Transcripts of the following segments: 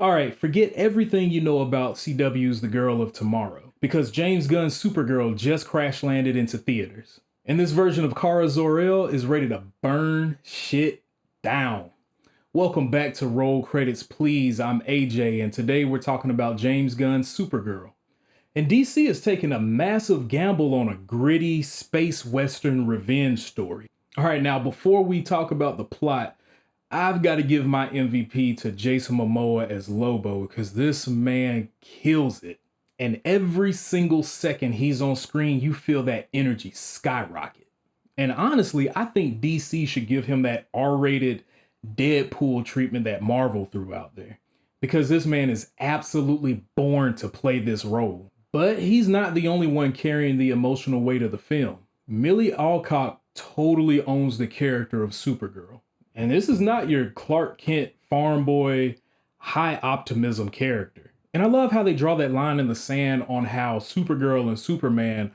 All right, forget everything you know about CW's The Girl of Tomorrow, because James Gunn's Supergirl just crash landed into theaters. And this version of Kara Zor-El is ready to burn shit down. Welcome back to Roll Credits Please, I'm AJ, and today we're talking about James Gunn's Supergirl. And DC is taking a massive gamble on a gritty space western revenge story. All right, now before we talk about the plot, I've got to give my MVP to Jason Momoa as Lobo because this man kills it. And every single second he's on screen, you feel that energy skyrocket. And honestly, I think DC should give him that R-rated Deadpool treatment that Marvel threw out there. Because this man is absolutely born to play this role. But he's not the only one carrying the emotional weight of the film. Milly Alcock totally owns the character of Supergirl. And this is not your Clark Kent farm boy, high optimism character. And I love how they draw that line in the sand on how Supergirl and Superman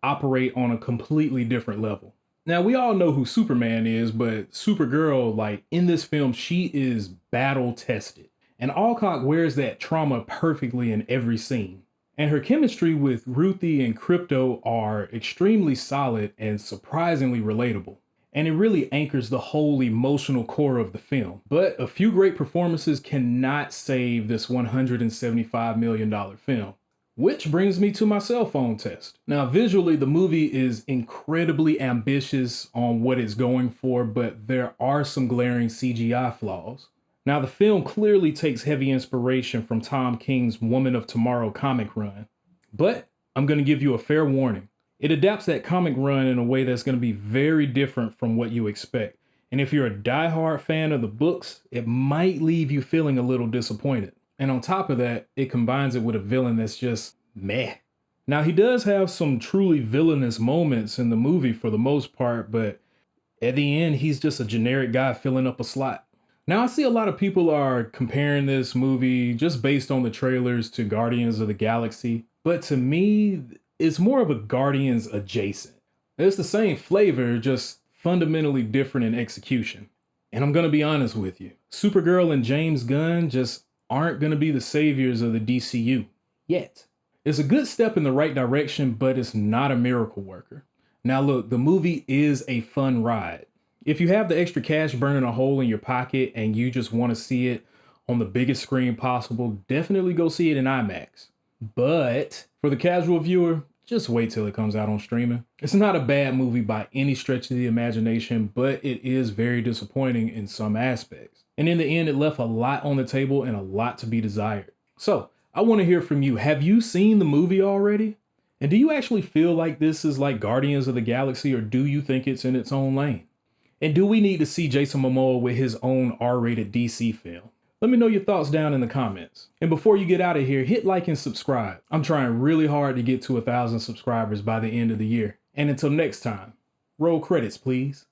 operate on a completely different level. Now, we all know who Superman is, but Supergirl, like in this film, she is battle tested. And Alcock wears that trauma perfectly in every scene. And her chemistry with Ruthie and Crypto are extremely solid and surprisingly relatable. And it really anchors the whole emotional core of the film. But a few great performances cannot save this $175 million film. Which brings me to my cell phone test. Now, visually, the movie is incredibly ambitious on what it's going for, but there are some glaring CGI flaws. Now, the film clearly takes heavy inspiration from Tom King's Woman of Tomorrow comic run. But I'm going to give you a fair warning. It adapts that comic run in a way that's going to be very different from what you expect. And if you're a diehard fan of the books, it might leave you feeling a little disappointed. And on top of that, it combines it with a villain that's just meh. Now, he does have some truly villainous moments in the movie for the most part, but at the end, he's just a generic guy filling up a slot. Now, I see a lot of people are comparing this movie just based on the trailers to Guardians of the Galaxy. But to me, it's more of a Guardians adjacent. It's the same flavor, just fundamentally different in execution. And I'm gonna be honest with you, Supergirl and James Gunn just aren't gonna be the saviors of the DCU yet. It's a good step in the right direction, but it's not a miracle worker. Now look, the movie is a fun ride. If you have the extra cash burning a hole in your pocket and you just wanna see it on the biggest screen possible, definitely go see it in IMAX. But for the casual viewer, just wait till it comes out on streaming. It's not a bad movie by any stretch of the imagination, but it is very disappointing in some aspects. And in the end, it left a lot on the table and a lot to be desired. So I want to hear from you. Have you seen the movie already? And do you actually feel like this is like Guardians of the Galaxy, or do you think it's in its own lane? And do we need to see Jason Momoa with his own R-rated DC film? Let me know your thoughts down in the comments. And before you get out of here, hit like and subscribe. I'm trying really hard to get to 1,000 subscribers by the end of the year. And until next time, roll credits, please.